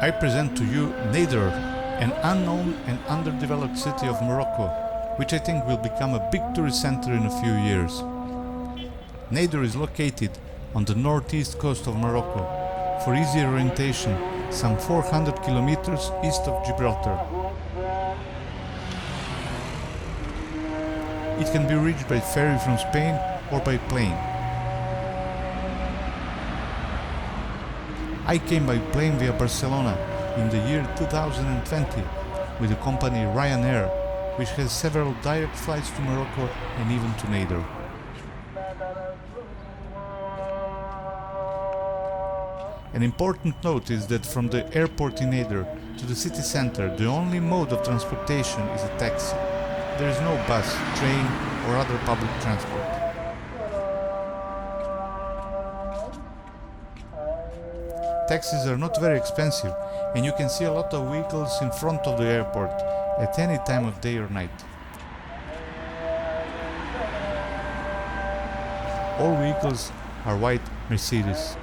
I present to you Nador, an unknown and underdeveloped city of Morocco, which I think will become a big tourist center in a few years. Nador is located on the northeast coast of Morocco, for easy orientation, some 400 kilometers east of Gibraltar. It can be reached by ferry from Spain or by plane. I came by plane via Barcelona in the year 2020 with the company Ryanair, which has several direct flights to Morocco and even to Nador. An important note is that from the airport in Nador to the city center, the only mode of transportation is a taxi. There is no bus, train or other public transport. Taxis are not very expensive and you can see a lot of vehicles in front of the airport at any time of day or night. All vehicles are white Mercedes.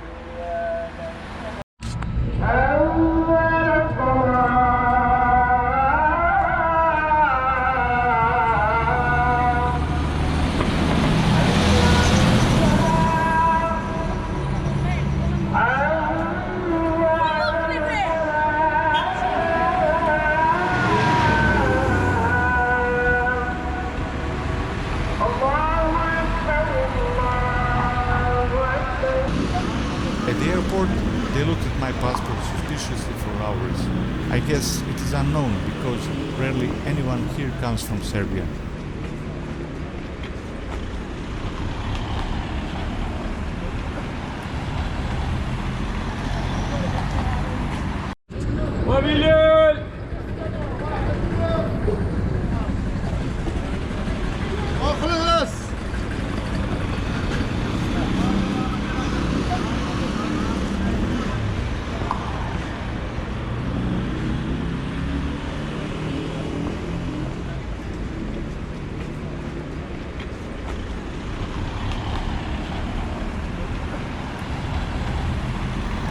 At the airport, they looked at my passport suspiciously for hours. I guess it is unknown because rarely anyone here comes from Serbia.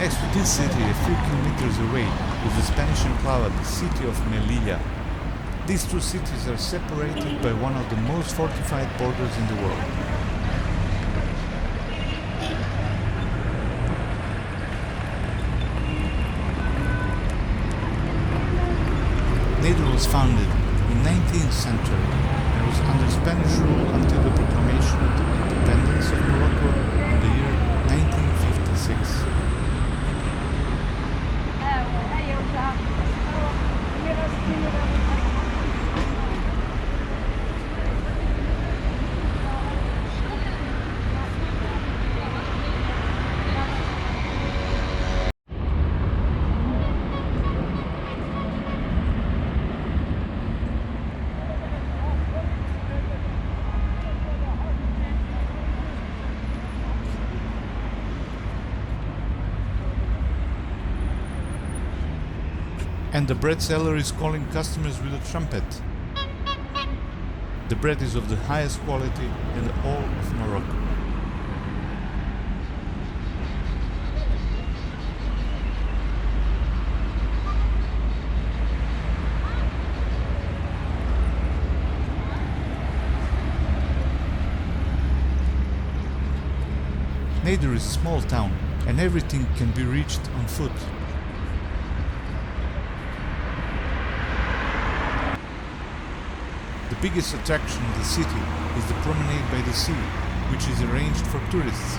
Next to this city, a few kilometers away, is the Spanish enclave, the city of Melilla. These two cities are separated by one of the most fortified borders in the world. Nador was founded in the 19th century and was under Spanish rule until the proclamation of the independence of Morocco in the year 1956. And the bread seller is calling customers with a trumpet. The bread is of the highest quality in the whole of Morocco. Nador is a small town and everything can be reached on foot. The biggest attraction of the city is the promenade by the sea, which is arranged for tourists.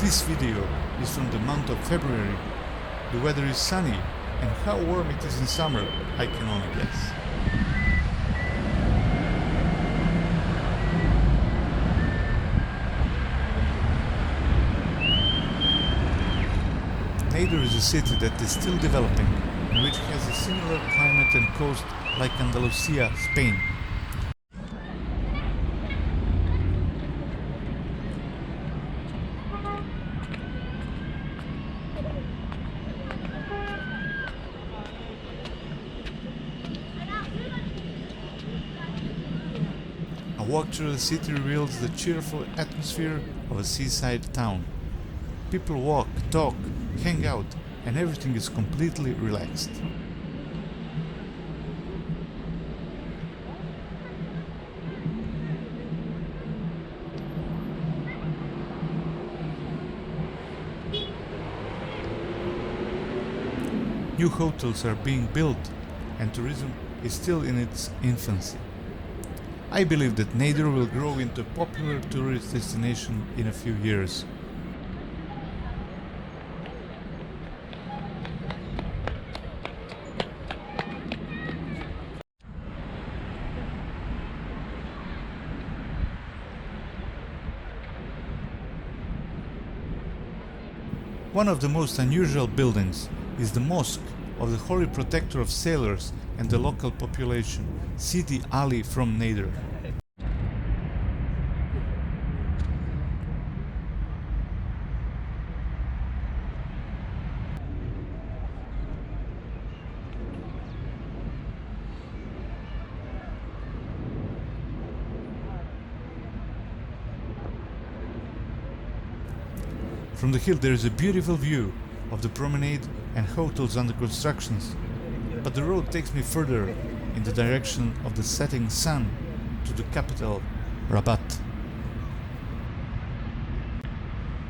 This video is from the month of February. The weather is sunny, and how warm it is in summer, I can only guess. Nador is a city that is still developing, and which has a similar climate and coast like Andalusia, Spain. A walk through the city reveals the cheerful atmosphere of a seaside town. People walk, talk, hang out, and everything is completely relaxed. New hotels are being built and tourism is still in its infancy. I believe that Nador will grow into a popular tourist destination in a few years. One of the most unusual buildings is the mosque of the Holy Protector of Sailors and the local population, Sidi Ali from Nador. From the hill there is a beautiful view of the promenade and hotels under constructions, but the road takes me further in the direction of the setting sun to the capital, Rabat.